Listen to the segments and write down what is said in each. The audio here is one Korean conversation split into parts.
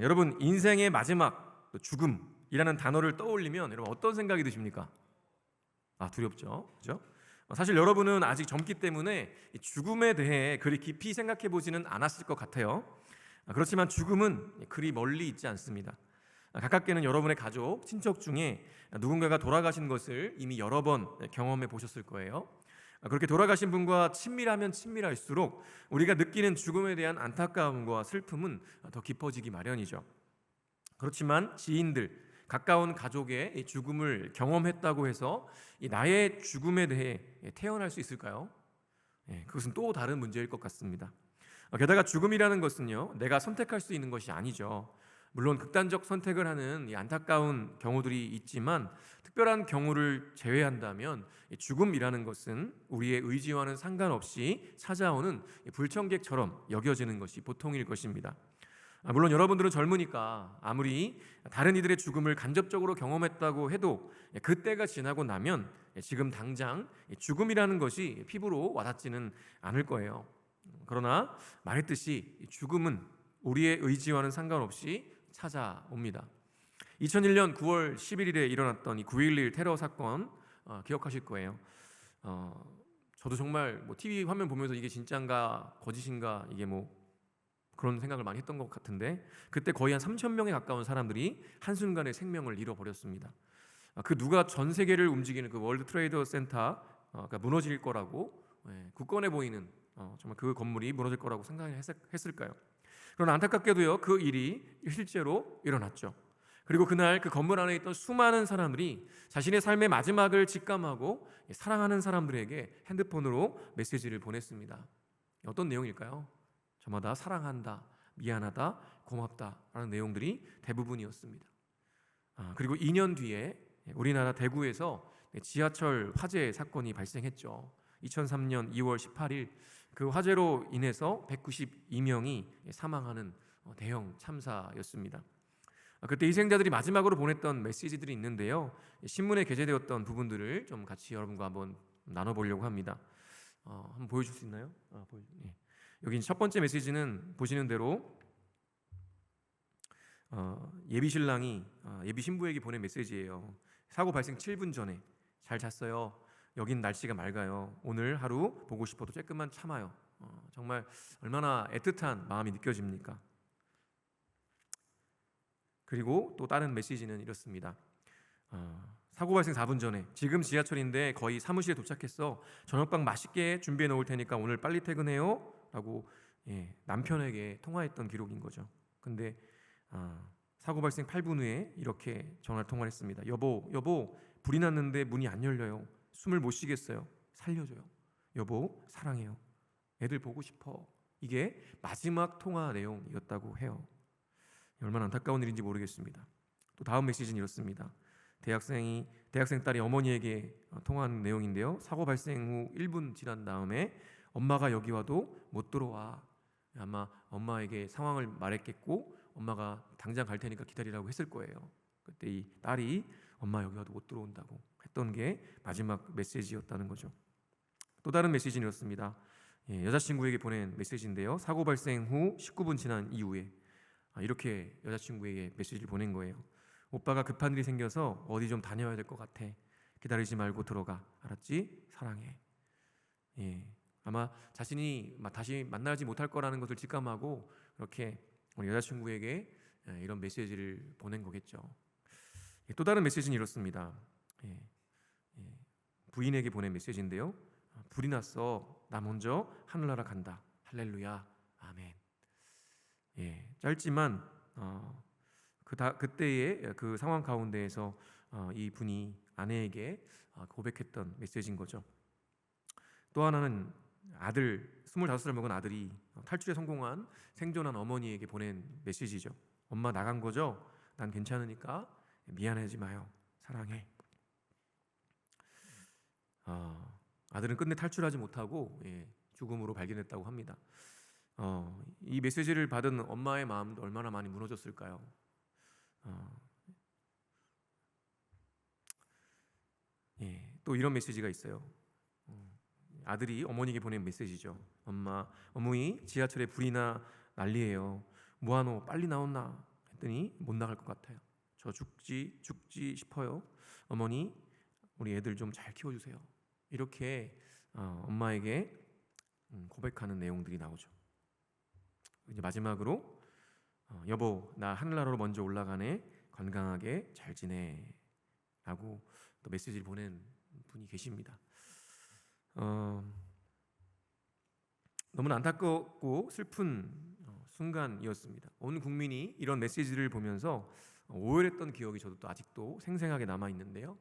여러분 인생의 마지막 죽음이라는 단어를 떠올리면 여러분 어떤 생각이 드십니까? 두렵죠, 그렇죠? 사실 여러분은 아직 젊기 때문에 이 죽음에 대해 그리 깊이 생각해 보지는 않았을 것 같아요. 그렇지만 죽음은 그리 멀리 있지 않습니다. 가깝게는 여러분의 가족, 친척 중에 누군가가 돌아가신 것을 이미 여러 번 경험해 보셨을 거예요. 그렇게 돌아가신 분과 친밀하면 친밀할수록 우리가 느끼는 죽음에 대한 안타까움과 슬픔은 더 깊어지기 마련이죠. 그렇지만 지인들, 가까운 가족의 이 죽음을 경험했다고 해서 이 나의 죽음에 대해 태어날 수 있을까요? 그것은 또 다른 문제일 것 같습니다. 게다가 죽음이라는 것은요, 내가 선택할 수 있는 것이 아니죠. 물론 극단적 선택을 하는 이 안타까운 경우들이 있지만 특별한 경우를 제외한다면 죽음이라는 것은 우리의 의지와는 상관없이 찾아오는 불청객처럼 여겨지는 것이 보통일 것입니다. 물론 여러분들은 젊으니까 아무리 다른 이들의 죽음을 간접적으로 경험했다고 해도 그때가 지나고 나면 지금 당장 죽음이라는 것이 피부로 와닿지는 않을 거예요. 그러나 말했듯이 죽음은 우리의 의지와는 상관없이 찾아옵니다. 2001년 9월 11일에 일어났던 이 9.11 테러 사건 기억하실 거예요. 저도 정말 TV 화면 보면서 이게 진짜인가 거짓인가 이게 그런 생각을 많이 했던 것 같은데 그때 거의 한 3,000명에 가까운 사람들이 한순간에 생명을 잃어버렸습니다. 그 누가 전 세계를 움직이는 그 월드 트레이드 센터가 무너질 거라고 굳건해 보이는 정말 그 건물이 무너질 거라고 생각했을까요? 그러나 안타깝게도요, 그 일이 실제로 일어났죠. 그리고 그날 그 건물 안에 있던 수많은 사람들이 자신의 삶의 마지막을 직감하고 사랑하는 사람들에게 핸드폰으로 메시지를 보냈습니다. 어떤 내용일까요? 저마다 사랑한다, 미안하다, 고맙다 라는 내용들이 대부분이었습니다. 그리고 2년 뒤에 우리나라 대구에서 지하철 화재 사건이 발생했죠. 2003년 2월 18일 그 화재로 인해서 192명이 사망하는 대형 참사였습니다. 그때 희생자들이 마지막으로 보냈던 메시지들이 있는데요, 신문에 게재되었던 부분들을 좀 같이 여러분과 한번 나눠보려고 합니다. 한번 보여줄 수 있나요? 여기 첫 번째 메시지는 보시는 대로 예비 신랑이 예비 신부에게 보낸 메시지예요. 사고 발생 7분 전에 잘 잤어요. 여긴 날씨가 맑아요. 오늘 하루 보고 싶어도 조금만 참아요. 정말 얼마나 애틋한 마음이 느껴집니까? 그리고 또 다른 메시지는 이렇습니다. 사고 발생 4분 전에 지금 지하철인데 거의 사무실에 도착했어. 저녁밥 맛있게 준비해 놓을 테니까 오늘 빨리 퇴근해요 라고 남편에게 통화했던 기록인 거죠. 근데 사고 발생 8분 후에 이렇게 전화 통화를 했습니다. 여보 불이 났는데 문이 안 열려요. 숨을 못 쉬겠어요. 살려줘요. 여보 사랑해요. 애들 보고 싶어. 이게 마지막 통화 내용이었다고 해요. 얼마나 안타까운 일인지 모르겠습니다. 또 다음 메시지는 이렇습니다. 대학생 딸이 어머니에게 통화한 내용인데요. 사고 발생 후 1분 지난 다음에 엄마가 여기 와도 못 들어와. 아마 엄마에게 상황을 말했겠고 엄마가 당장 갈 테니까 기다리라고 했을 거예요. 그때 이 딸이 엄마 여기 와도 못 들어온다고 했던 게 마지막 메시지였다는 거죠. 또 다른 메시지는 이렇습니다. 여자친구에게 보낸 메시지인데요. 사고 발생 후 19분 지난 이후에 이렇게 여자친구에게 메시지를 보낸 거예요. 오빠가 급한 일이 생겨서 어디 좀 다녀야 될 것 같아. 기다리지 말고 들어가. 알았지? 사랑해. 아마 자신이 다시 만나지 못할 거라는 것을 직감하고 이렇게 우리 여자친구에게 이런 메시지를 보낸 거겠죠. 또 다른 메시지는 이렇습니다. 부인에게 보낸 메시지인데요. 불이 났어. 나 먼저 하늘나라 간다. 할렐루야. 아멘. 짧지만 그때의 그 상황 가운데에서 이 분이 아내에게 고백했던 메시지인 거죠. 또 하나는 아들 25살 먹은 아들이 탈출에 성공한 생존한 어머니에게 보낸 메시지죠. 엄마 나간 거죠? 난 괜찮으니까 미안해하지 마요. 사랑해. 아들은 끝내 탈출하지 못하고 죽음으로 발견했다고 합니다. 이 메시지를 받은 엄마의 마음도 얼마나 많이 무너졌을까요? 또 이런 메시지가 있어요. 아들이 어머니에게 보낸 메시지죠. 어머니 지하철에 불이나 난리예요. 뭐하노 빨리 나온나 했더니 못 나갈 것 같아요. 저 죽지 싶어요. 어머니, 우리 애들 좀 잘 키워주세요. 이렇게 엄마에게 고백하는 내용들이 나오죠. 이제 마지막으로 여보, 나 하늘나라로 먼저 올라가네. 건강하게 잘 지내. 라고 또 메시지를 보낸 분이 계십니다. 너무나 안타깝고 슬픈 순간이었습니다. 온 국민이 이런 메시지를 보면서 오열했던 기억이 저도 또 아직도 생생하게 남아있는데요.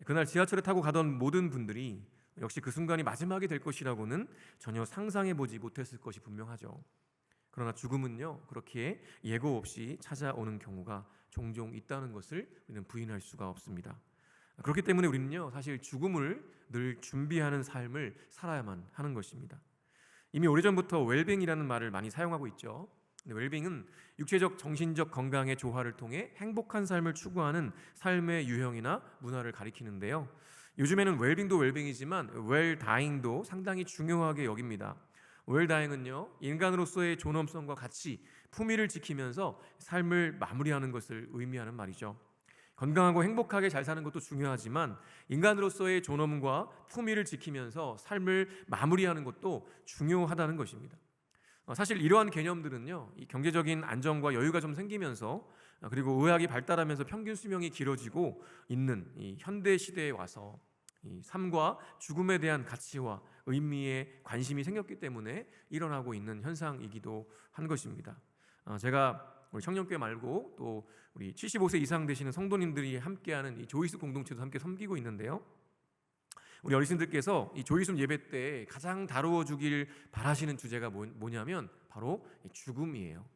그날 지하철에 타고 가던 모든 분들이 역시 그 순간이 마지막이 될 것이라고는 전혀 상상해보지 못했을 것이 분명하죠. 그러나 죽음은요, 그렇게 예고 없이 찾아오는 경우가 종종 있다는 것을 우리는 부인할 수가 없습니다. 그렇기 때문에 우리는요, 사실 죽음을 늘 준비하는 삶을 살아야만 하는 것입니다. 이미 오래전부터 웰빙이라는 말을 많이 사용하고 있죠. 웰빙은 육체적, 정신적 건강의 조화를 통해 행복한 삶을 추구하는 삶의 유형이나 문화를 가리키는데요. 요즘에는 웰빙도 웰빙이지만 웰다잉도 상당히 중요하게 여깁니다. 웰다잉은요, 인간으로서의 존엄성과 가치, 품위를 지키면서 삶을 마무리하는 것을 의미하는 말이죠. 건강하고 행복하게 잘 사는 것도 중요하지만 인간으로서의 존엄과 품위를 지키면서 삶을 마무리하는 것도 중요하다는 것입니다. 사실 이러한 개념들은요, 이 경제적인 안정과 여유가 좀 생기면서 그리고 의학이 발달하면서 평균 수명이 길어지고 있는 이 현대 시대에 와서 이 삶과 죽음에 대한 가치와 의미에 관심이 생겼기 때문에 일어나고 있는 현상이기도 한 것입니다. 제가 우리 청년교회 말고 또 우리 75세 이상 되시는 성도님들이 함께하는 이 조이스 공동체도 함께 섬기고 있는데요. 우리 어르신들께서 이 조이스 예배 때 가장 다루어주길 바라시는 주제가 뭐냐면 바로 죽음이에요.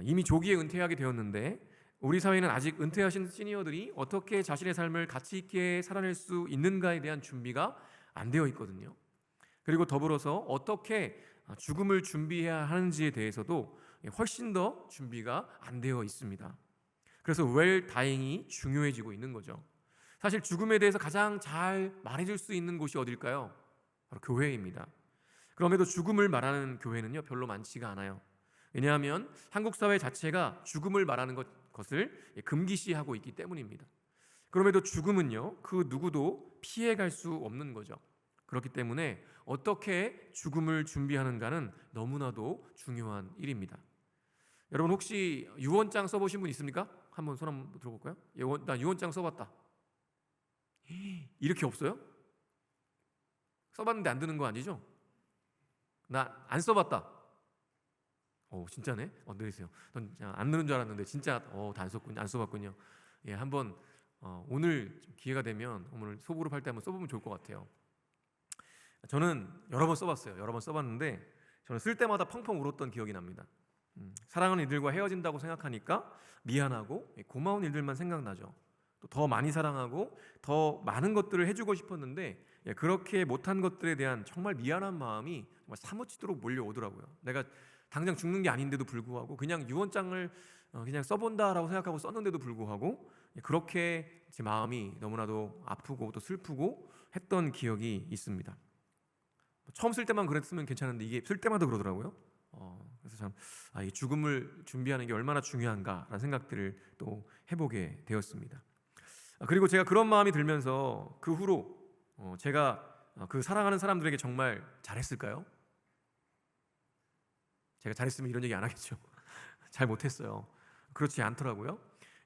이미 조기에 은퇴하게 되었는데 우리 사회는 아직 은퇴하신 시니어들이 어떻게 자신의 삶을 가치 있게 살아낼 수 있는가에 대한 준비가 안 되어 있거든요. 그리고 더불어서 어떻게 죽음을 준비해야 하는지에 대해서도 훨씬 더 준비가 안 되어 있습니다. 그래서 웰다잉이 중요해지고 있는 거죠. 사실 죽음에 대해서 가장 잘 말해줄 수 있는 곳이 어딜까요? 바로 교회입니다. 그럼에도 죽음을 말하는 교회는요, 별로 많지가 않아요. 왜냐하면 한국 사회 자체가 죽음을 말하는 것을 금기시하고 있기 때문입니다. 그럼에도 죽음은요, 그 누구도 피해갈 수 없는 거죠. 그렇기 때문에 어떻게 죽음을 준비하는가는 너무나도 중요한 일입니다. 여러분 혹시 유언장 써보신 분 있습니까? 한번 손 한번 들어볼까요? 나 유언장 써봤다. 이렇게 없어요? 써봤는데 안 드는 거 아니죠? 나 안 써봤다. 진짜네? 내리세요. 안 느는 줄 알았는데 진짜 다 안 써봤군요. 예, 한번 오늘 기회가 되면 오늘 소그룹 할 때 한번 써보면 좋을 것 같아요. 저는 여러 번 써봤어요. 여러 번 써봤는데 저는 쓸 때마다 펑펑 울었던 기억이 납니다. 사랑하는 이들과 헤어진다고 생각하니까 미안하고 고마운 일들만 생각나죠. 또 더 많이 사랑하고 더 많은 것들을 해주고 싶었는데 그렇게 못한 것들에 대한 정말 미안한 마음이 정말 사무치도록 몰려오더라고요. 내가 당장 죽는 게 아닌데도 불구하고 그냥 유언장을 그냥 써본다라고 생각하고 썼는데도 불구하고 그렇게 제 마음이 너무나도 아프고 또 슬프고 했던 기억이 있습니다. 처음 쓸 때만 그랬으면 괜찮은데 이게 쓸 때마다 그러더라고요. 그래서 참 이 죽음을 준비하는 게 얼마나 중요한가라는 생각들을 또 해보게 되었습니다. 그리고 제가 그런 마음이 들면서 그 후로 제가 그 사랑하는 사람들에게 정말 잘했을까요? 제가 잘했으면 이런 얘기 안 하겠죠. 잘 못했어요. 그렇지 않더라고요.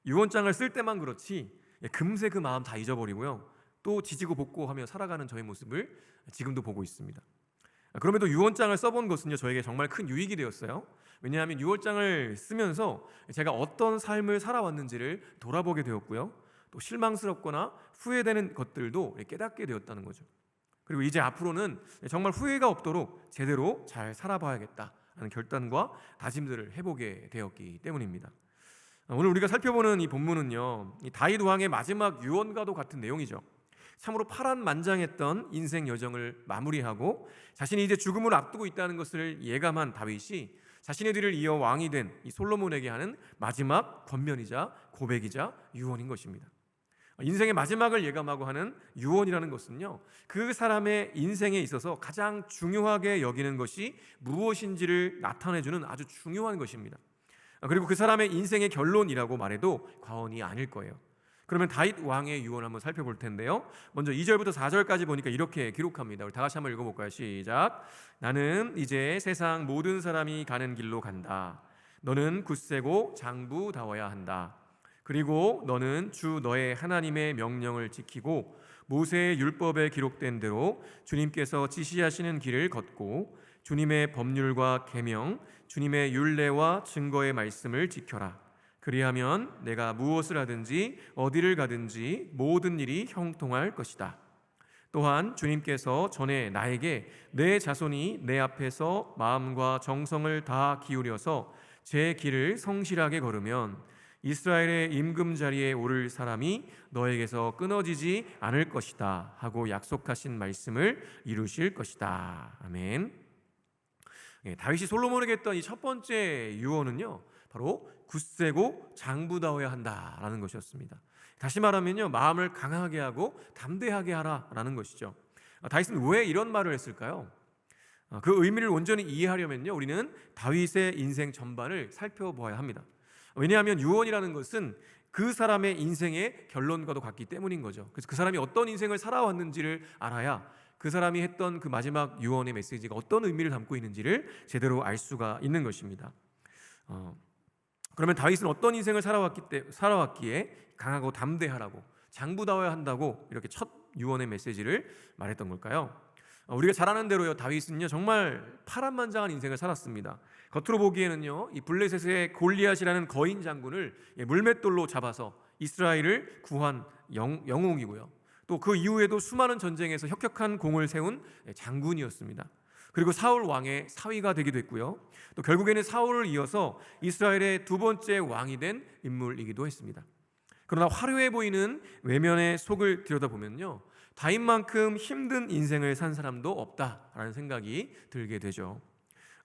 유언장을 쓸 때만 그렇지 금세 그 마음 다 잊어버리고요. 또 지지고 볶고 하며 살아가는 저의 모습을 지금도 보고 있습니다. 그럼에도 유언장을 써본 것은요, 저에게 정말 큰 유익이 되었어요. 왜냐하면 유언장을 쓰면서 제가 어떤 삶을 살아왔는지를 돌아보게 되었고요. 또 실망스럽거나 후회되는 것들도 깨닫게 되었다는 거죠. 그리고 이제 앞으로는 정말 후회가 없도록 제대로 잘 살아봐야겠다라는 결단과 다짐들을 해보게 되었기 때문입니다. 오늘 우리가 살펴보는 이 본문은요, 이 다윗 왕의 마지막 유언과도 같은 내용이죠. 참으로 파란만장했던 인생 여정을 마무리하고 자신이 이제 죽음을 앞두고 있다는 것을 예감한 다윗이 자신의 뒤를 이어 왕이 된 이 솔로몬에게 하는 마지막 권면이자 고백이자 유언인 것입니다. 인생의 마지막을 예감하고 하는 유언이라는 것은요, 그 사람의 인생에 있어서 가장 중요하게 여기는 것이 무엇인지를 나타내주는 아주 중요한 것입니다. 그리고 그 사람의 인생의 결론이라고 말해도 과언이 아닐 거예요. 그러면 다윗 왕의 유언을 한번 살펴볼 텐데요. 먼저 2절부터 4절까지 보니까 이렇게 기록합니다. 우리 다 같이 한번 읽어볼까요? 시작. 나는 이제 세상 모든 사람이 가는 길로 간다. 너는 굳세고 장부다워야 한다. 그리고 너는 주 너의 하나님의 명령을 지키고 모세의 율법에 기록된 대로 주님께서 지시하시는 길을 걷고 주님의 법률과 계명, 주님의 율례와 증거의 말씀을 지켜라. 그리하면 내가 무엇을 하든지 어디를 가든지 모든 일이 형통할 것이다. 또한 주님께서 전에 나에게 내 자손이 내 앞에서 마음과 정성을 다 기울여서 제 길을 성실하게 걸으면 이스라엘의 임금자리에 오를 사람이 너에게서 끊어지지 않을 것이다 하고 약속하신 말씀을 이루실 것이다. 아멘. 다윗이 솔로몬에게 했던 이 첫 번째 유언은요, 바로 굳세고 장부다워야 한다라는 것이었습니다. 다시 말하면요, 마음을 강하게 하고 담대하게 하라라는 것이죠. 다윗은 왜 이런 말을 했을까요? 그 의미를 온전히 이해하려면요, 우리는 다윗의 인생 전반을 살펴보아야 합니다. 왜냐하면 유언이라는 것은 그 사람의 인생의 결론과도 같기 때문인 거죠. 그래서 그 사람이 어떤 인생을 살아왔는지를 알아야 그 사람이 했던 그 마지막 유언의 메시지가 어떤 의미를 담고 있는지를 제대로 알 수가 있는 것입니다. 그러면 다윗은 어떤 인생을 살아왔기에 강하고 담대하라고, 장부다워야 한다고 이렇게 첫 유언의 메시지를 말했던 걸까요? 우리가 잘 아는 대로요, 다윗은요 정말 파란만장한 인생을 살았습니다. 겉으로 보기에는요, 이 블레셋의 골리앗이라는 거인 장군을 물맷돌로 잡아서 이스라엘을 구한 영웅이고요. 또 그 이후에도 수많은 전쟁에서 혁혁한 공을 세운 장군이었습니다. 그리고 사울 왕의 사위가 되기도 했고요. 또 결국에는 사울을 이어서 이스라엘의 두 번째 왕이 된 인물이기도 했습니다. 그러나 화려해 보이는 외면의 속을 들여다보면요, 다윗만큼 힘든 인생을 산 사람도 없다라는 생각이 들게 되죠.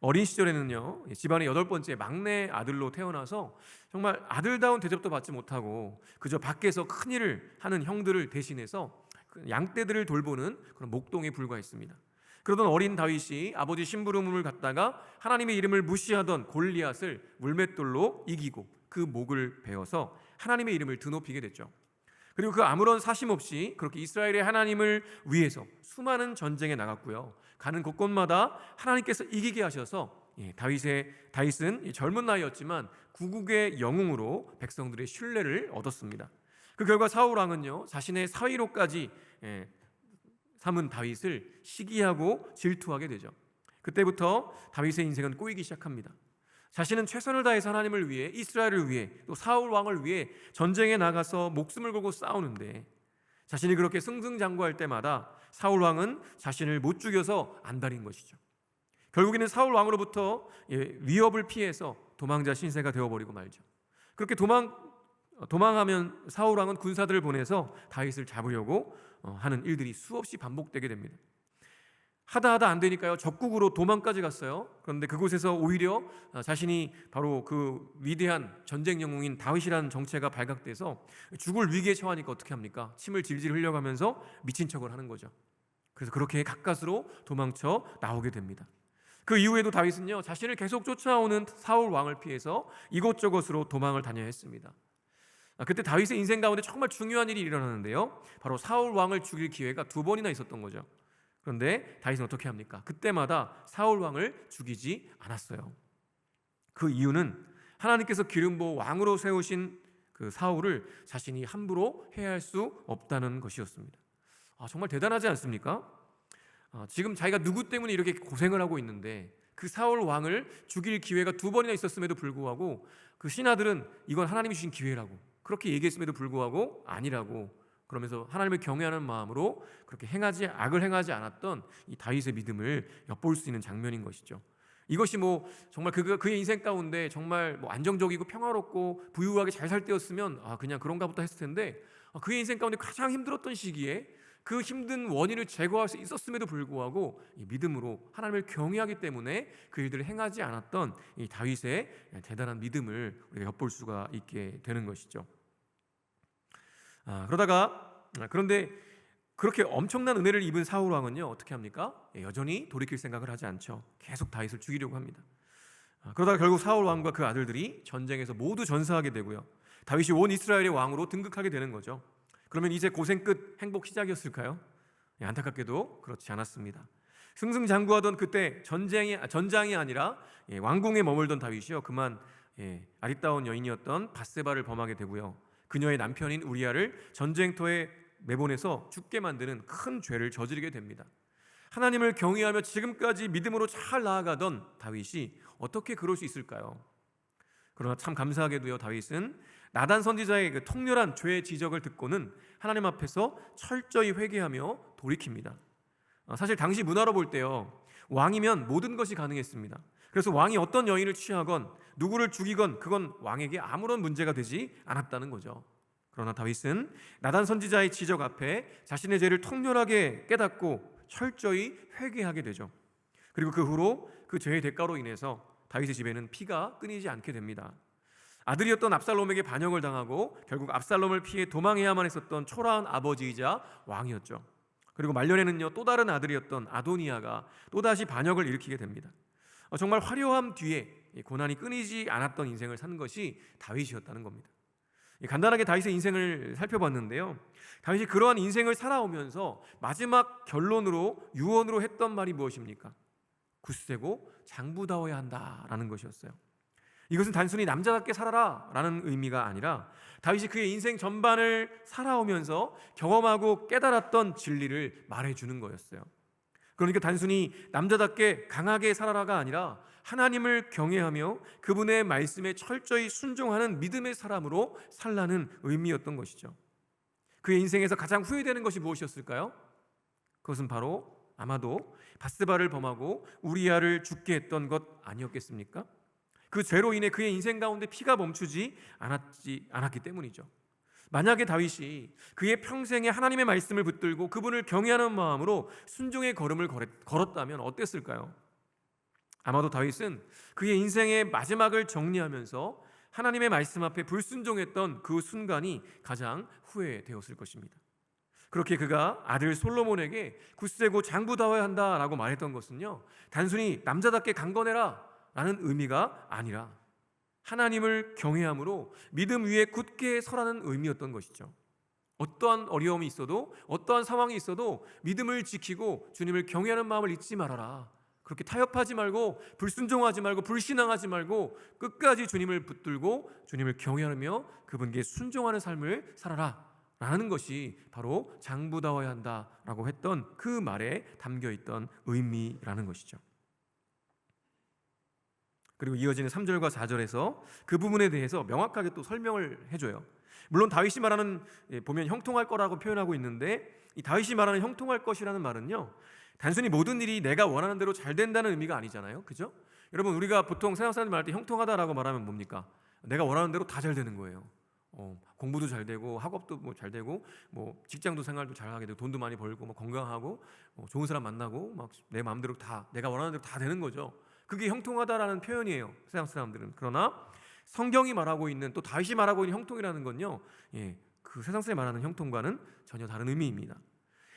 어린 시절에는요, 집안의 8번째 막내 아들로 태어나서 정말 아들다운 대접도 받지 못하고 그저 밖에서 큰일을 하는 형들을 대신해서 양떼들을 돌보는 그런 목동에 불과했습니다. 그러던 어린 다윗이 아버지 심부름을 갖다가 하나님의 이름을 무시하던 골리앗을 물맷돌로 이기고 그 목을 베어서 하나님의 이름을 드높이게 됐죠. 그리고 그 아무런 사심 없이 그렇게 이스라엘의 하나님을 위해서 수많은 전쟁에 나갔고요. 가는 곳곳마다 하나님께서 이기게 하셔서 다윗은 젊은 나이였지만 구국의 영웅으로 백성들의 신뢰를 얻었습니다. 그 결과 사울 왕은요, 자신의 사위로까지 삼은 다윗을 시기하고 질투하게 되죠. 그때부터 다윗의 인생은 꼬이기 시작합니다. 자신은 최선을 다해서 하나님을 위해, 이스라엘을 위해, 또 사울 왕을 위해 전쟁에 나가서 목숨을 걸고 싸우는데 자신이 그렇게 승승장구할 때마다 사울 왕은 자신을 못 죽여서 안달인 것이죠. 결국에는 사울 왕으로부터 위협을 피해서 도망자 신세가 되어버리고 말죠. 그렇게 도망하면 사울 왕은 군사들을 보내서 다윗을 잡으려고 하는 일들이 수없이 반복되게 됩니다. 하다 안 되니까요, 적국으로 도망까지 갔어요. 그런데 그곳에서 오히려 자신이 바로 그 위대한 전쟁 영웅인 다윗이라는 정체가 발각돼서 죽을 위기에 처하니까 어떻게 합니까? 침을 질질 흘려가면서 미친 척을 하는 거죠. 그래서 그렇게 가까스로 도망쳐 나오게 됩니다. 그 이후에도 다윗은요, 자신을 계속 쫓아오는 사울 왕을 피해서 이곳저곳으로 도망을 다녀야 했습니다. 그때 다윗의 인생 가운데 정말 중요한 일이 일어나는데요, 바로 사울 왕을 죽일 기회가 2번이나 있었던 거죠. 그런데 다윗은 어떻게 합니까? 그때마다 사울 왕을 죽이지 않았어요. 그 이유는 하나님께서 기름 부어 왕으로 세우신 그 사울을 자신이 함부로 해할 수 없다는 것이었습니다. 정말 대단하지 않습니까? 지금 자기가 누구 때문에 이렇게 고생을 하고 있는데 그 사울 왕을 죽일 기회가 2번이나 있었음에도 불구하고 그 신하들은 이건 하나님이 주신 기회라고 그렇게 얘기했음에도 불구하고 아니라고 그러면서 하나님을 경외하는 마음으로 그렇게 악을 행하지 않았던 이 다윗의 믿음을 엿볼 수 있는 장면인 것이죠. 이것이 정말 그의 인생 가운데 정말 안정적이고 평화롭고 부유하게 잘 살 때였으면 그냥 그런가 보다 했을 텐데, 그의 인생 가운데 가장 힘들었던 시기에 그 힘든 원인을 제거할 수 있었음에도 불구하고 이 믿음으로 하나님을 경외하기 때문에 그 일들을 행하지 않았던 이 다윗의 대단한 믿음을 우리가 엿볼 수가 있게 되는 것이죠. 그런데 그렇게 엄청난 은혜를 입은 사울 왕은요, 어떻게 합니까? 여전히 돌이킬 생각을 하지 않죠. 계속 다윗을 죽이려고 합니다. 그러다가 결국 사울 왕과 그 아들들이 전쟁에서 모두 전사하게 되고요. 다윗이 온 이스라엘의 왕으로 등극하게 되는 거죠. 그러면 이제 고생 끝 행복 시작이었을까요? 안타깝게도 그렇지 않았습니다. 승승장구하던 그때 전장이 아니라 왕궁에 머물던 다윗이요, 그만 아리따운 여인이었던 밧세바를 범하게 되고요, 그녀의 남편인 우리아를 전쟁터에 내보내서 죽게 만드는 큰 죄를 저지르게 됩니다. 하나님을 경외하며 지금까지 믿음으로 잘 나아가던 다윗이 어떻게 그럴 수 있을까요? 그러나 참 감사하게도요, 다윗은 나단 선지자의 그 통렬한 죄의 지적을 듣고는 하나님 앞에서 철저히 회개하며 돌이킵니다. 사실 당시 문화로 볼 때요, 왕이면 모든 것이 가능했습니다. 그래서 왕이 어떤 여인을 취하건 누구를 죽이건 그건 왕에게 아무런 문제가 되지 않았다는 거죠. 그러나 다윗은 나단 선지자의 지적 앞에 자신의 죄를 통렬하게 깨닫고 철저히 회개하게 되죠. 그리고 그 후로 그 죄의 대가로 인해서 다윗의 집에는 피가 끊이지 않게 됩니다. 아들이었던 압살롬에게 반역을 당하고 결국 압살롬을 피해 도망해야만 했었던 초라한 아버지이자 왕이었죠. 그리고 말년에는요, 또 다른 아들이었던 아도니아가 또다시 반역을 일으키게 됩니다. 정말 화려함 뒤에 고난이 끊이지 않았던 인생을 산 것이 다윗이었다는 겁니다. 간단하게 다윗의 인생을 살펴봤는데요, 다윗이 그러한 인생을 살아오면서 마지막 결론으로 유언으로 했던 말이 무엇입니까? 굳세고 장부다워야 한다라는 것이었어요. 이것은 단순히 남자답게 살아라 라는 의미가 아니라 다윗이 그의 인생 전반을 살아오면서 경험하고 깨달았던 진리를 말해주는 거였어요. 그러니까 단순히 남자답게 강하게 살아라가 아니라 하나님을 경외하며 그분의 말씀에 철저히 순종하는 믿음의 사람으로 살라는 의미였던 것이죠. 그의 인생에서 가장 후회되는 것이 무엇이었을까요? 그것은 바로 아마도 밧세바를 범하고 우리아를 죽게 했던 것 아니었겠습니까? 그 죄로 인해 그의 인생 가운데 피가 멈추지 않았기 때문이죠. 만약에 다윗이 그의 평생에 하나님의 말씀을 붙들고 그분을 경외하는 마음으로 순종의 걸음을 걸었다면 어땠을까요? 아마도 다윗은 그의 인생의 마지막을 정리하면서 하나님의 말씀 앞에 불순종했던 그 순간이 가장 후회되었을 것입니다. 그렇게 그가 아들 솔로몬에게 굳세고 장부다워야 한다라고 말했던 것은요, 단순히 남자답게 강건해라 라는 의미가 아니라 하나님을 경외함으로 믿음 위에 굳게 서라는 의미였던 것이죠. 어떠한 어려움이 있어도 어떠한 상황이 있어도 믿음을 지키고 주님을 경외하는 마음을 잊지 말아라. 그렇게 타협하지 말고 불순종하지 말고 불신앙하지 말고 끝까지 주님을 붙들고 주님을 경외하며 그분께 순종하는 삶을 살아라 라는 것이 바로 장부다워야 한다라고 했던 그 말에 담겨있던 의미라는 것이죠. 그리고 이어지는 3절과 4절에서 그 부분에 대해서 명확하게 또 설명을 해줘요. 물론 다윗이 말하는, 보면 형통할 거라고 표현하고 있는데, 이 다윗이 말하는 형통할 것이라는 말은요, 단순히 모든 일이 내가 원하는 대로 잘 된다는 의미가 아니잖아요, 그죠? 여러분, 우리가 보통 세상 사람들 말할 때 형통하다라고 말하면 뭡니까? 내가 원하는 대로 다 잘 되는 거예요. 공부도 잘 되고 학업도 뭐 잘 되고 뭐 직장도 생활도 잘 하게 되고 돈도 많이 벌고 뭐 건강하고 좋은 사람 만나고 막 내 마음대로 다 내가 원하는 대로 다 되는 거죠. 그게 형통하다라는 표현이에요, 세상 사람들은. 그러나 성경이 말하고 있는, 또 다윗이 말하고 있는 형통이라는 건요, 그 세상 사람이 말하는 형통과는 전혀 다른 의미입니다.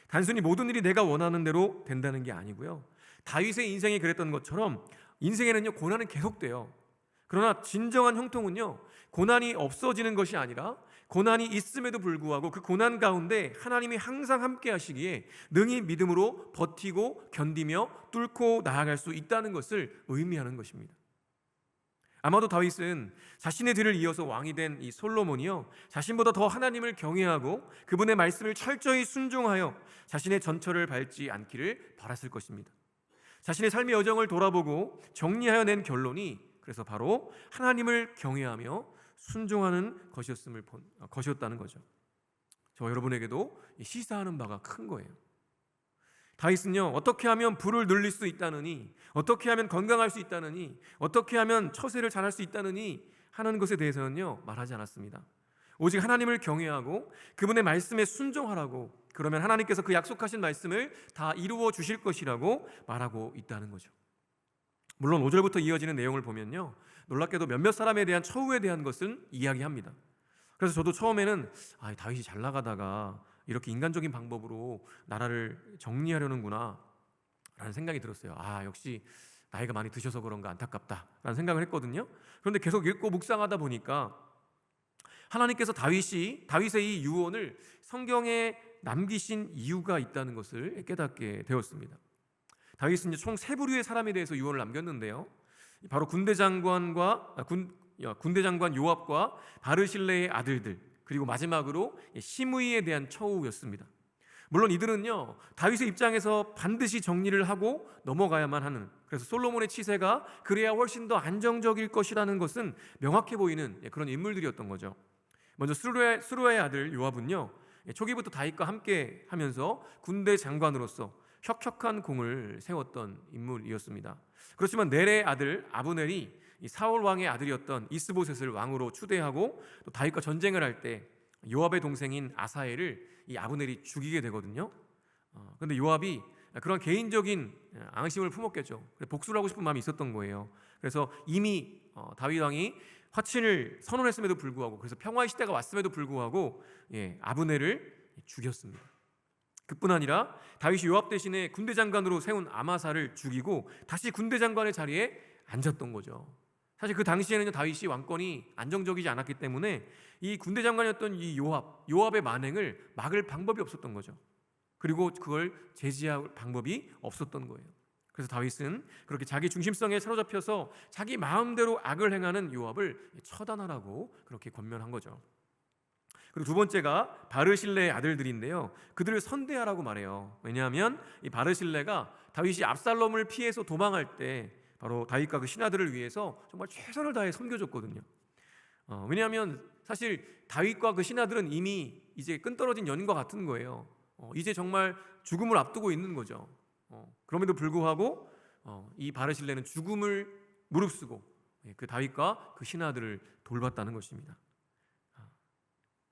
단순히 모든 일이 내가 원하는 대로 된다는 게 아니고요, 다윗의 인생이 그랬던 것처럼 인생에는요 고난은 계속돼요. 그러나 진정한 형통은요, 고난이 없어지는 것이 아니라 고난이 있음에도 불구하고 그 고난 가운데 하나님이 항상 함께 하시기에 능히 믿음으로 버티고 견디며 뚫고 나아갈 수 있다는 것을 의미하는 것입니다. 아마도 다윗은 자신의 뒤를 이어서 왕이 된 이 솔로몬이요, 자신보다 더 하나님을 경외하고 그분의 말씀을 철저히 순종하여 자신의 전철을 밟지 않기를 바랐을 것입니다. 자신의 삶의 여정을 돌아보고 정리하여 낸 결론이 그래서 바로 하나님을 경외하며 순종하는 것이었다는 거죠. 저 여러분에게도 시사하는 바가 큰 거예요. 다윗은요, 어떻게 하면 부를 늘릴 수 있다느니, 어떻게 하면 건강할 수 있다느니, 어떻게 하면 처세를 잘할 수 있다느니 하는 것에 대해서는요 말하지 않았습니다. 오직 하나님을 경외하고 그분의 말씀에 순종하라고, 그러면 하나님께서 그 약속하신 말씀을 다 이루어 주실 것이라고 말하고 있다는 거죠. 물론 5절부터 이어지는 내용을 보면요, 놀랍게도 몇몇 사람에 대한 처우에 대한 것은 이야기합니다. 그래서 저도 처음에는 다윗이 잘 나가다가 이렇게 인간적인 방법으로 나라를 정리하려는구나 라는 생각이 들었어요. 역시 나이가 많이 드셔서 그런가 안타깝다라는 생각을 했거든요. 그런데 계속 읽고 묵상하다 보니까 하나님께서 다윗의 이 유언을 성경에 남기신 이유가 있다는 것을 깨닫게 되었습니다. 다윗은 총 세 부류의 사람에 대해서 유언을 남겼는데요. 바로 군대 장관 요압과 바르실레의 아들들, 그리고 마지막으로 시므이에 대한 처우였습니다. 물론 이들은요, 다윗의 입장에서 반드시 정리를 하고 넘어가야만 하는, 그래서 솔로몬의 치세가 그래야 훨씬 더 안정적일 것이라는 것은 명확해 보이는 그런 인물들이었던 거죠. 먼저 스루야의 아들 요압은요, 초기부터 다윗과 함께 하면서 군대 장관으로서 혁혁한 공을 세웠던 인물이었습니다. 그렇지만 넬의 아들 아브넬이 사울 왕의 아들이었던 이스보셋을 왕으로 추대하고 또 다윗과 전쟁을 할 때 요압의 동생인 아사엘을 이 아브넬이 죽이게 되거든요. 그런데 요압이 그런 개인적인 앙심을 품었겠죠. 복수를 하고 싶은 마음이 있었던 거예요. 그래서 이미 다윗 왕이 화친을 선언했음에도 불구하고, 그래서 평화의 시대가 왔음에도 불구하고 아브넬을 죽였습니다. 그뿐 아니라 다윗이 요압 대신에 군대 장관으로 세운 아마사를 죽이고 다시 군대 장관의 자리에 앉았던 거죠. 사실 그 당시에는 다윗이 왕권이 안정적이지 않았기 때문에 이 군대 장관이었던 이 요압의 만행을 막을 방법이 없었던 거죠. 그리고 그걸 제지할 방법이 없었던 거예요. 그래서 다윗은 그렇게 자기 중심성에 사로잡혀서 자기 마음대로 악을 행하는 요압을 처단하라고 그렇게 권면한 거죠. 그리고 두 번째가 바르실레의 아들들인데요, 그들을 선대하라고 말해요. 왜냐하면 이 바르실레가 다윗이 압살롬을 피해서 도망할 때 바로 다윗과 그 신하들을 위해서 정말 최선을 다해 섬겨줬거든요. 왜냐하면 사실 다윗과 그 신하들은 이미 이제 끈떨어진 연인과 같은 거예요. 이제 정말 죽음을 앞두고 있는 거죠. 그럼에도 불구하고 이 바르실레는 죽음을 무릅쓰고 그 다윗과 그 신하들을 돌봤다는 것입니다.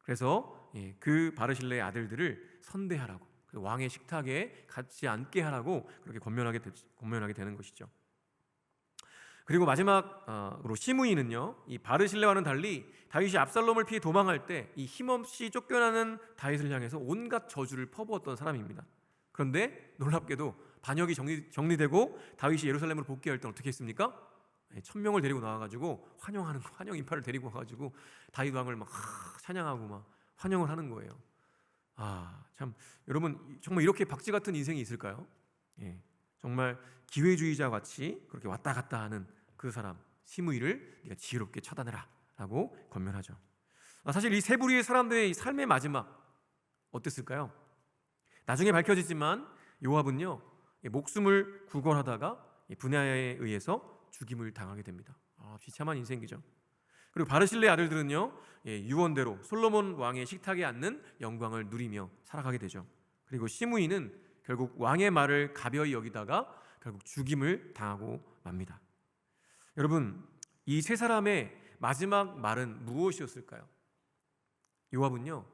그래서 그 바르실레의 아들들을 선대하라고, 왕의 식탁에 같이 앉게 하라고 그렇게 권면하게 되는 것이죠. 그리고 마지막으로 시므이는요, 이 바르실레와는 달리 다윗이 압살롬을 피해 도망할 때 이 힘없이 쫓겨나는 다윗을 향해서 온갖 저주를 퍼부었던 사람입니다. 그런데 놀랍게도 반역이 정리되고 다윗이 예루살렘으로 복귀할 때 어떻게 했습니까? 1000명을 데리고 나와가지고 환영 인파를 데리고 와가지고 다윗 왕을 막 찬양하고 막 환영을 하는 거예요. 참 여러분, 정말 이렇게 박쥐 같은 인생이 있을까요? 정말 기회주의자 같이 그렇게 왔다 갔다 하는 그 사람 시므이를 네가 지혜롭게 처단해라 라고 권면하죠. 사실 이 세 부류의 사람들의 삶의 마지막 어땠을까요? 나중에 밝혀지지만 요압은요, 목숨을 구걸하다가 분야에 의해서 죽임을 당하게 됩니다. 비참한 인생이죠. 그리고 바르실레의 아들들은요, 유언대로 솔로몬 왕의 식탁에 앉는 영광을 누리며 살아가게 되죠. 그리고 시므이는 결국 왕의 말을 가벼이 여기다가 결국 죽임을 당하고 맙니다. 여러분, 이 세 사람의 마지막 말은 무엇이었을까요? 요압은요,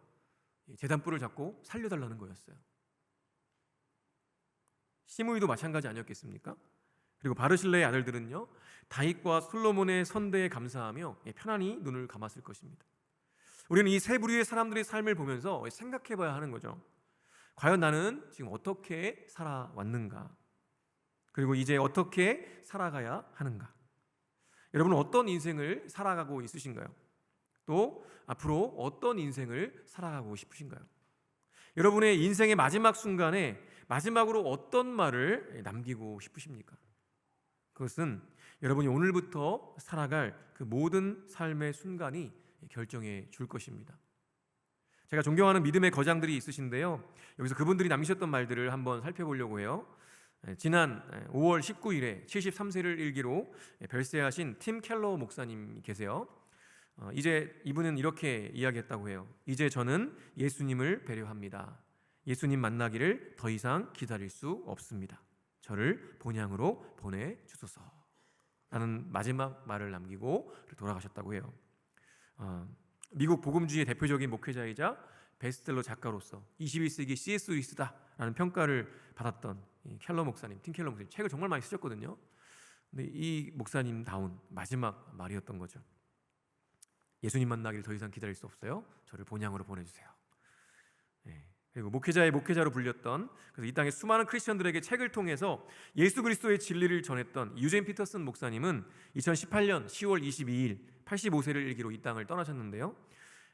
제단불을 잡고 살려달라는 거였어요. 시므이도 마찬가지 아니었겠습니까? 그리고 바르실레의 아들들은요, 다윗과 솔로몬의 선대에 감사하며 편안히 눈을 감았을 것입니다. 우리는 이 세 부류의 사람들의 삶을 보면서 생각해 봐야 하는 거죠. 과연 나는 지금 어떻게 살아왔는가? 그리고 이제 어떻게 살아가야 하는가? 여러분은 어떤 인생을 살아가고 있으신가요? 또 앞으로 어떤 인생을 살아가고 싶으신가요? 여러분의 인생의 마지막 순간에 마지막으로 어떤 말을 남기고 싶으십니까? 그것은 여러분이 오늘부터 살아갈 그 모든 삶의 순간이 결정해 줄 것입니다. 제가 존경하는 믿음의 거장들이 있으신데요, 여기서 그분들이 남기셨던 말들을 한번 살펴보려고 해요. 지난 5월 19일에 73세를 일기로 별세하신 팀 켈러 목사님 계세요. 이제 이분은 이렇게 이야기했다고 해요. 이제 저는 예수님을 배려합니다. 예수님 만나기를 더 이상 기다릴 수 없습니다. 저를 본향으로 보내주소서 라는 마지막 말을 남기고 돌아가셨다고 해요. 미국 복음주의의 대표적인 목회자이자 베스트셀러 작가로서 21세기 C.S. 루이스다라는 평가를 받았던 팀 켈러 목사님 책을 정말 많이 쓰셨거든요. 근데 이 목사님다운 마지막 말이었던 거죠. 예수님 만나기를 더 이상 기다릴 수 없어요. 저를 본향으로 보내주세요. 그리고 목회자의 목회자로 불렸던, 그래서 이 땅의 수많은 크리스천들에게 책을 통해서 예수 그리스도의 진리를 전했던 유제인 피터슨 목사님은 2018년 10월 22일 85세를 일기로 이 땅을 떠나셨는데요.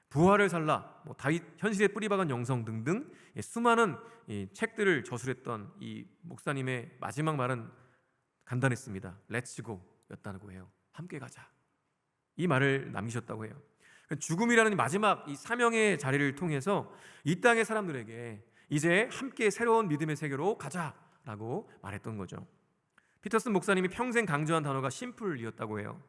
부활을 살라, 다윗 현실에 뿌리박은 영성 등등 수많은 책들을 저술했던 이 목사님의 마지막 말은 간단했습니다. Let's go 였다고 해요. 함께 가자. 이 말을 남기셨다고 해요. 죽음이라는 마지막 이 사명의 자리를 통해서 이 땅의 사람들에게 이제 함께 새로운 믿음의 세계로 가자라고 말했던 거죠. 피터슨 목사님이 평생 강조한 단어가 심플이었다고 해요.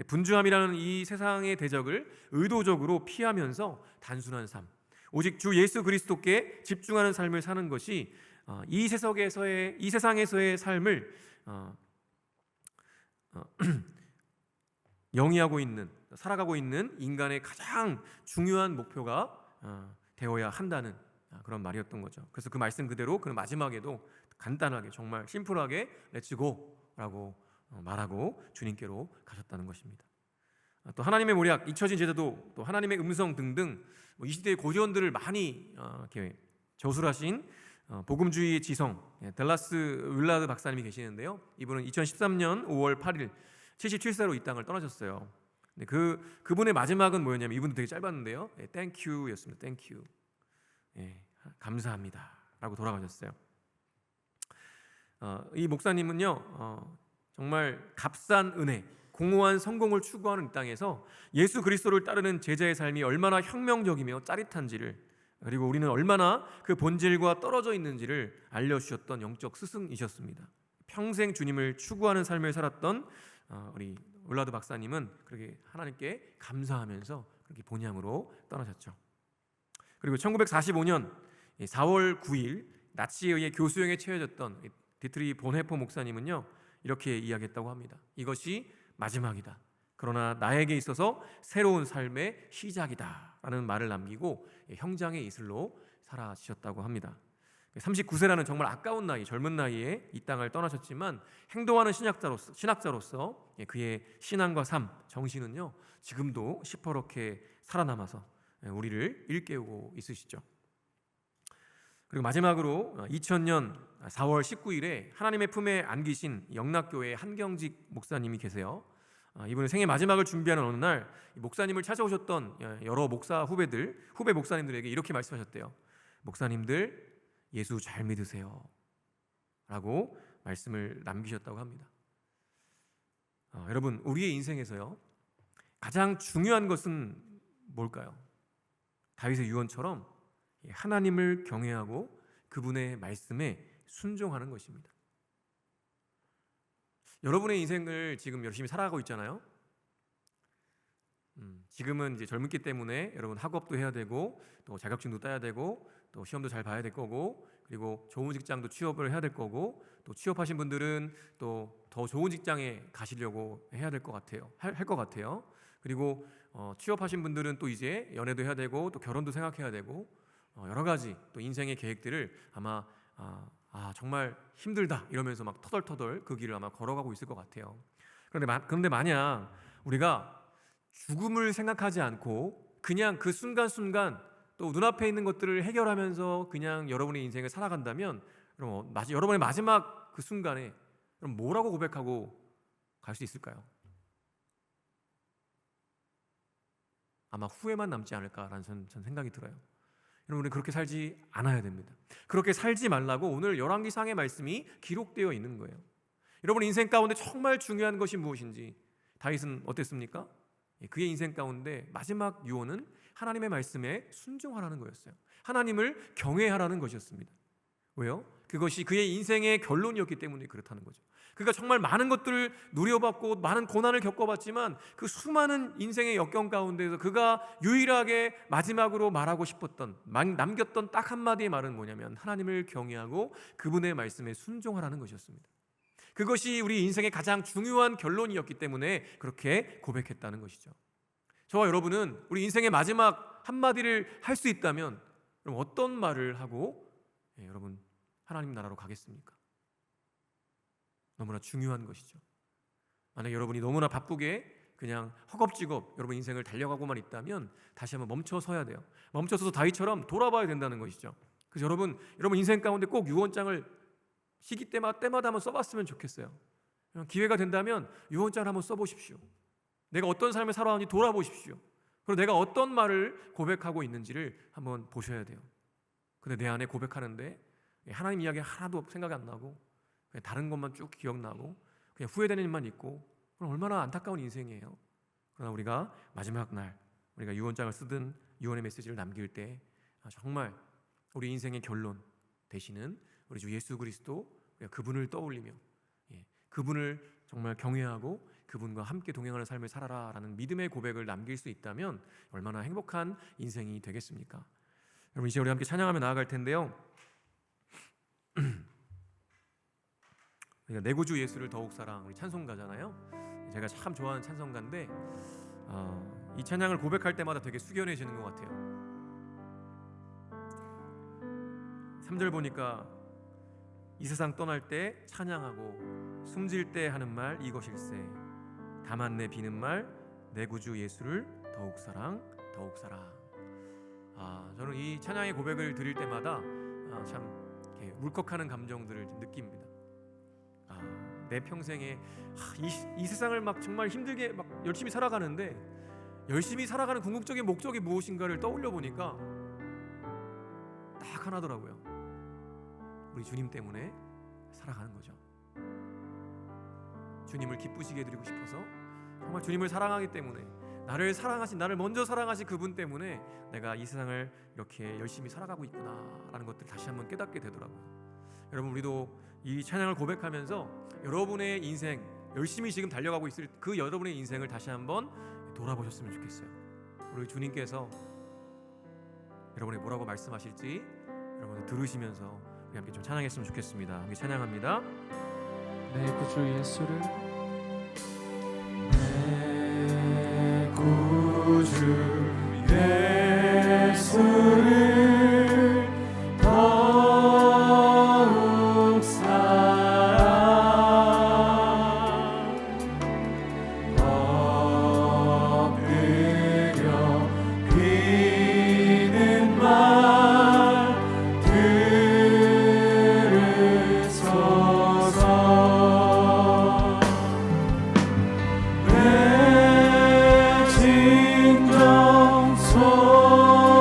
분주함이라는 이 세상의 대적을 의도적으로 피하면서 단순한 삶, 오직 주 예수 그리스도께 집중하는 삶을 사는 것이 이 세상에서의 삶을 영위하고 있는, 살아가고 있는 인간의 가장 중요한 목표가 되어야 한다는 그런 말이었던 거죠. 그래서 그 말씀 그대로 그는 마지막에도 간단하게, 정말 심플하게 렛츠고라고 말하고 주님께로 가셨다는 것입니다. 또 하나님의 모략, 잊혀진 제자도, 또 하나님의 음성 등등 이 시대의 고전들을 많이 이렇게 저술하신 복음주의의 지성 델라스 윌라드 박사님이 계시는데요. 이분은 2013년 5월 8일 77세로 이 땅을 떠나셨어요. 그분의 마지막은 뭐였냐면, 이분도 되게 짧았는데요. Thank you였습니다. Thank you. 감사합니다 라고 돌아가셨어요. 이 목사님은요, 정말 값싼 은혜, 공허한 성공을 추구하는 이 땅에서 예수 그리스도를 따르는 제자의 삶이 얼마나 혁명적이며 짜릿한지를, 그리고 우리는 얼마나 그 본질과 떨어져 있는지를 알려주셨던 영적 스승이셨습니다. 평생 주님을 추구하는 삶을 살았던 우리 울라드 박사님은 그렇게 하나님께 감사하면서 그렇게 본향으로 떠나셨죠. 그리고 1945년 4월 9일 나치에 의해 교수형에 처해졌던 디트리 본헤퍼 목사님은요, 이렇게 이야기했다고 합니다. 이것이 마지막이다. 그러나 나에게 있어서 새로운 삶의 시작이다 라는 말을 남기고 형장의 이슬로 사라지셨다고 합니다. 39세라는 정말 아까운 나이, 젊은 나이에 이 땅을 떠나셨지만 행동하는 신학자로서 그의 신앙과 삶, 정신은요 지금도 시퍼렇게 살아남아서 우리를 일깨우고 있으시죠. 그리고 마지막으로 2000년 4월 19일에 하나님의 품에 안기신 영락교회 한경직 목사님이 계세요. 이분은 생애 마지막을 준비하는 어느 날 목사님을 찾아오셨던 여러 후배 목사님들에게 이렇게 말씀하셨대요. 목사님들, 예수 잘 믿으세요 라고 말씀을 남기셨다고 합니다. 여러분, 우리의 인생에서요 가장 중요한 것은 뭘까요? 다윗의 유언처럼 하나님을 경외하고 그분의 말씀에 순종하는 것입니다. 여러분의 인생을 지금 열심히 살아가고 있잖아요. 지금은 이제 젊기 때문에 여러분 학업도 해야 되고, 또 자격증도 따야 되고, 또 시험도 잘 봐야 될 거고, 그리고 좋은 직장도 취업을 해야 될 거고, 또 취업하신 분들은 또 더 좋은 직장에 가시려고 해야 될 것 같아요. 할 것 같아요. 그리고 취업하신 분들은 또 이제 연애도 해야 되고, 또 결혼도 생각해야 되고, 여러 가지 또 인생의 계획들을 아마 정말 힘들다 이러면서 막 터덜터덜 그 길을 아마 걸어가고 있을 것 같아요. 그런데 만약 우리가 죽음을 생각하지 않고 그냥 그 순간순간 또 눈앞에 있는 것들을 해결하면서 그냥 여러분의 인생을 살아간다면, 그럼 여러분의 마지막 그 순간에 그럼 뭐라고 고백하고 갈 수 있을까요? 아마 후회만 남지 않을까라는 전 생각이 들어요. 여러분, 그렇게 살지 않아야 됩니다. 그렇게 살지 말라고 오늘 열왕기상의 말씀이 기록되어 있는 거예요. 여러분 인생 가운데 정말 중요한 것이 무엇인지 다윗은 어땠습니까? 그의 인생 가운데 마지막 유언은 하나님의 말씀에 순종하라는 거였어요. 하나님을 경외하라는 것이었습니다. 왜요? 그것이 그의 인생의 결론이었기 때문에 그렇다는 거죠. 그가 정말 많은 것들을 누려봤고 많은 고난을 겪어봤지만 그 수많은 인생의 역경 가운데서 그가 유일하게 마지막으로 말하고 싶었던, 남겼던 딱 한마디의 말은 뭐냐면 하나님을 경외하고 그분의 말씀에 순종하라는 것이었습니다. 그것이 우리 인생의 가장 중요한 결론이었기 때문에 그렇게 고백했다는 것이죠. 저와 여러분은 우리 인생의 마지막 한마디를 할 수 있다면 그럼 어떤 말을 하고 여러분 하나님 나라로 가겠습니까? 너무나 중요한 것이죠. 만약 여러분이 너무나 바쁘게 그냥 허겁지겁 여러분 인생을 달려가고만 있다면 다시 한번 멈춰서야 돼요. 멈춰서서 다윗처럼 돌아봐야 된다는 것이죠. 그래서 여러분 인생 가운데 꼭 유언장을 시기 때마다 한번 써봤으면 좋겠어요. 기회가 된다면 유언장을 한번 써보십시오. 내가 어떤 삶을 살아왔는지 돌아보십시오. 그리고 내가 어떤 말을 고백하고 있는지를 한번 보셔야 돼요. 근데 내 안에 고백하는데 하나님 이야기 하나도 생각이 안 나고 그냥 다른 것만 쭉 기억나고 그냥 후회되는 일만 있고, 그럼 얼마나 안타까운 인생이에요. 그러나 우리가 마지막 날 우리가 유언장을 쓰든 유언의 메시지를 남길 때 정말 우리 인생의 결론 되시는 우리 주 예수 그리스도, 그분을 떠올리며 그분을 정말 경외하고 그분과 함께 동행하는 삶을 살아라라는 믿음의 고백을 남길 수 있다면 얼마나 행복한 인생이 되겠습니까? 여러분, 이제 우리 함께 찬양하며 나아갈 텐데요. 우리가 내 구주 예수를 더욱 사랑, 우리 찬송가잖아요. 제가 참 좋아하는 찬송가인데 이 찬양을 고백할 때마다 되게 숙연해지는 것 같아요. 3절 보니까 이 세상 떠날 때 찬양하고 숨질 때 하는 말 이것일세, 다만 내 비는 말 내 구주 예수를 더욱 사랑 더욱 사랑. 저는 이 찬양의 고백을 드릴 때마다 참 이렇게 울컥하는 감정들을 느낍니다. 내 평생에 이 세상을 막 정말 힘들게 막 열심히 살아가는데 열심히 살아가는 궁극적인 목적이 무엇인가를 떠올려 보니까 딱 하나더라고요. 우리 주님 때문에 살아가는 거죠. 주님을 기쁘시게 해드리고 싶어서, 정말 주님을 사랑하기 때문에, 나를 먼저 사랑하신 그분 때문에 내가 이 세상을 이렇게 열심히 살아가고 있구나라는 것들 다시 한번 깨닫게 되더라고요. 여러분, 우리도 이 찬양을 고백하면서 여러분의 인생, 열심히 지금 달려가고 있을 그 여러분의 인생을 다시 한번 돌아보셨으면 좋겠어요. 우리 주님께서 여러분에게 뭐라고 말씀하실지 여러분 들으시면서 우리 함께 좀 찬양했으면 좋겠습니다. 함께 찬양합니다. 내 구주 예수를, 내 구주 예수를 더욱 사랑, 엎드려 비는 말 들으소서. 내 진정 소원이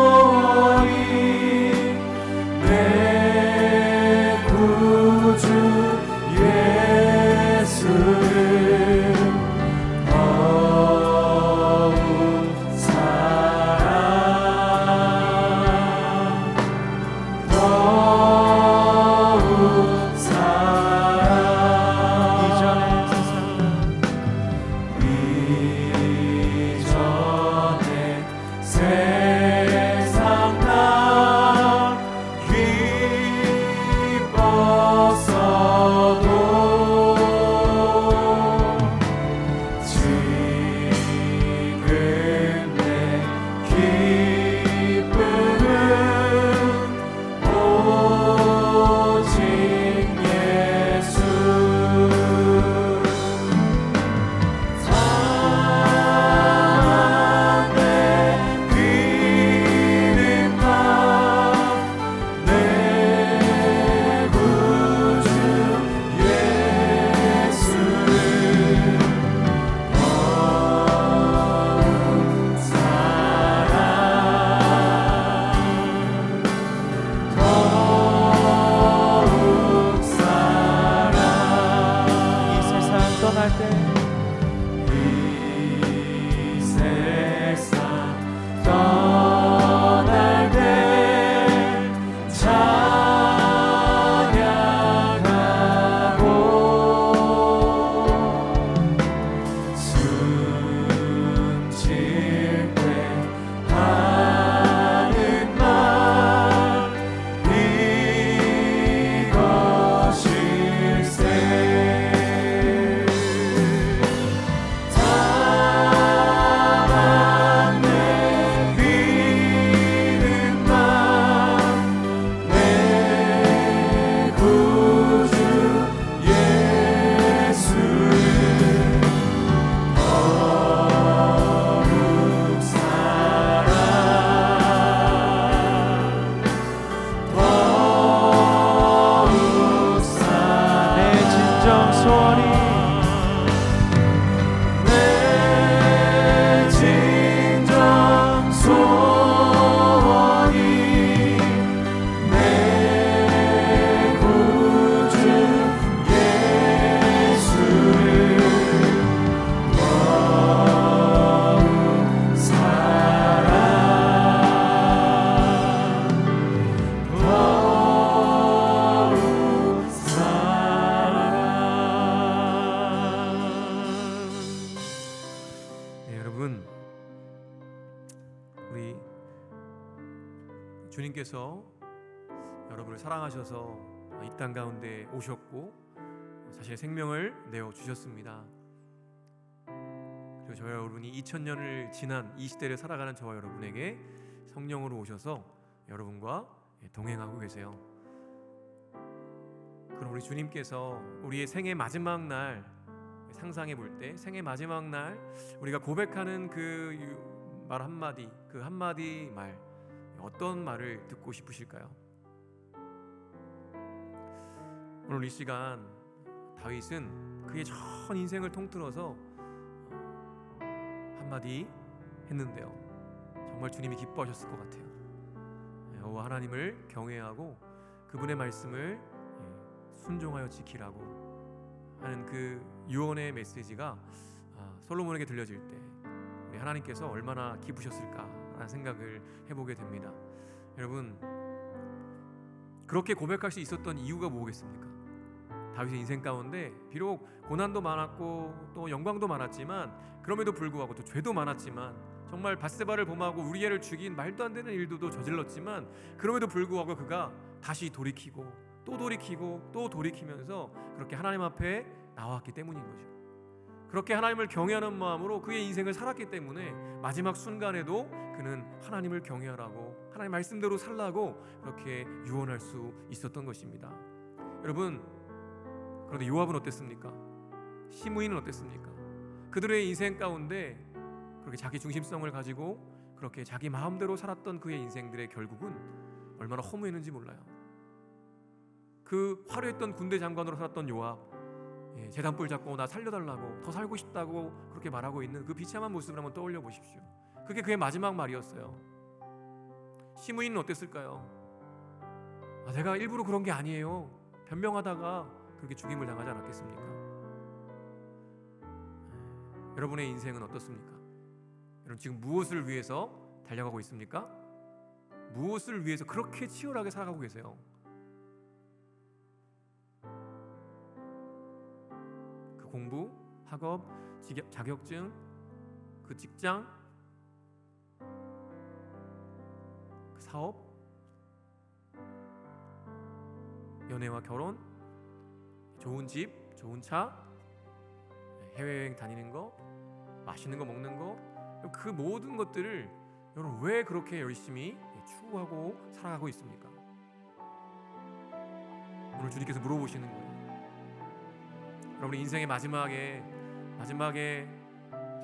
우리 주님께서 여러분을 사랑하셔서 이 땅 가운데 오셨고 자신의 생명을 내어 주셨습니다. 그리고 저와 여러분이 2000년을 지난 이 시대를 살아가는 저와 여러분에게 성령으로 오셔서 여러분과 동행하고 계세요. 그럼 우리 주님께서 우리의 생의 마지막 날 상상해 볼 때, 생의 마지막 날 우리가 고백하는 그 말 한마디, 그 한마디 말, 어떤 말을 듣고 싶으실까요? 오늘 이 시간 다윗은 그의 전 인생을 통틀어서 한마디 했는데요, 정말 주님이 기뻐하셨을 것 같아요. 여호와 하나님을 경외하고 그분의 말씀을 순종하여 지키라고 하는 그 유언의 메시지가 솔로몬에게 들려질 때 우리 하나님께서 얼마나 기쁘셨을까라는 생각을 해보게 됩니다. 여러분, 그렇게 고백할 수 있었던 이유가 뭐겠습니까? 다윗의 인생 가운데 비록 고난도 많았고 또 영광도 많았지만, 그럼에도 불구하고 또 죄도 많았지만, 정말 밧세바를 범하고 우리엘을 죽인 말도 안 되는 일도 저질렀지만, 그럼에도 불구하고 그가 다시 돌이키고 또 돌이키고 또 돌이키면서 그렇게 하나님 앞에 나왔기 때문인 거죠. 그렇게 하나님을 경외하는 마음으로 그의 인생을 살았기 때문에 마지막 순간에도 그는 하나님을 경외하라고, 하나님 말씀대로 살라고 그렇게 유언할 수 있었던 것입니다. 여러분, 그런데 요압은 어땠습니까? 시므이는 어땠습니까? 그들의 인생 가운데 그렇게 자기 중심성을 가지고 그렇게 자기 마음대로 살았던 그의 인생들의 결국은 얼마나 허무했는지 몰라요. 그 화려했던 군대 장관으로 살았던 요압, 제단불 잡고 나 살려달라고, 더 살고 싶다고 그렇게 말하고 있는 그 비참한 모습을 한번 떠올려 보십시오. 그게 그의 마지막 말이었어요. 시므이는 어땠을까요? 내가 일부러 그런 게 아니에요, 변명하다가 그렇게 죽임을 당하지 않았겠습니까? 여러분의 인생은 어떻습니까? 여러분 지금 무엇을 위해서 달려가고 있습니까? 무엇을 위해서 그렇게 치열하게 살아가고 계세요? 그 공부, 학업, 자격증, 그 직장, 그 사업, 연애와 결혼, 좋은 집, 좋은 차, 해외여행 다니는 거, 맛있는 거 먹는 거, 그 모든 것들을 여러분 왜 그렇게 열심히 추구하고 살아가고 있습니까? 오늘 주님께서 물어보시는 거예요. 여러분의 인생의 마지막에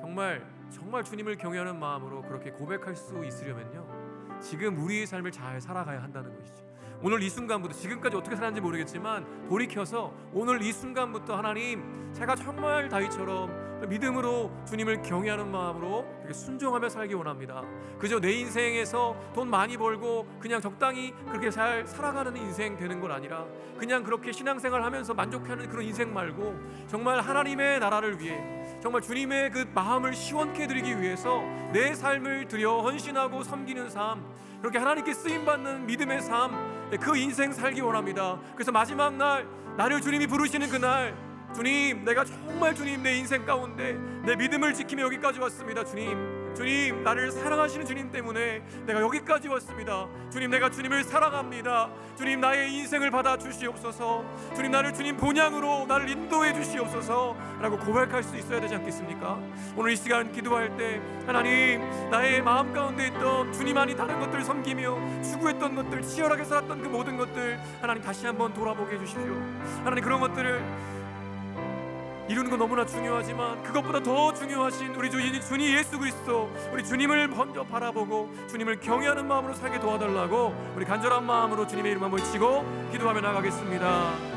정말 주님을 경외하는 마음으로 그렇게 고백할 수 있으려면요, 지금 우리의 삶을 잘 살아가야 한다는 것이죠. 오늘 이 순간부터, 지금까지 어떻게 살았는지 모르겠지만 돌이켜서 오늘 이 순간부터 하나님, 제가 정말 다윗처럼 믿음으로 주님을 경외하는 마음으로 그렇게 순종하며 살기 원합니다. 그저 내 인생에서 돈 많이 벌고 그냥 적당히 그렇게 잘 살아가는 인생 되는 건 아니라, 그냥 그렇게 신앙생활 하면서 만족하는 그런 인생 말고, 정말 하나님의 나라를 위해, 정말 주님의 그 마음을 시원케 해드리기 위해서 내 삶을 들여 헌신하고 섬기는 삶, 그렇게 하나님께 쓰임받는 믿음의 삶, 그 인생 살기 원합니다. 그래서 마지막 날, 나를 주님이 부르시는 그날, 주님, 내가 정말 주님 내 인생 가운데 내 믿음을 지키며 여기까지 왔습니다. 주님, 나를 사랑하시는 주님 때문에 내가 여기까지 왔습니다. 주님, 내가 주님을 사랑합니다. 주님, 나의 인생을 받아 주시옵소서. 주님, 나를 주님 본향으로 나를 인도해 주시옵소서 라고 고백할 수 있어야 되지 않겠습니까? 오늘 이 시간 기도할 때, 하나님, 나의 마음 가운데 있던 주님 아닌 다른 것들을 섬기며 추구했던 것들, 치열하게 살았던 그 모든 것들, 하나님 다시 한번 돌아보게 해주십시오. 하나님, 그런 것들을 이루는 건 너무나 중요하지만 그것보다 더 중요하신 우리 주님 예수 그리스도, 우리 주님을 먼저 바라보고 주님을 경외하는 마음으로 살게 도와달라고 우리 간절한 마음으로 주님의 이름 한번 외치고 기도하며 나가겠습니다.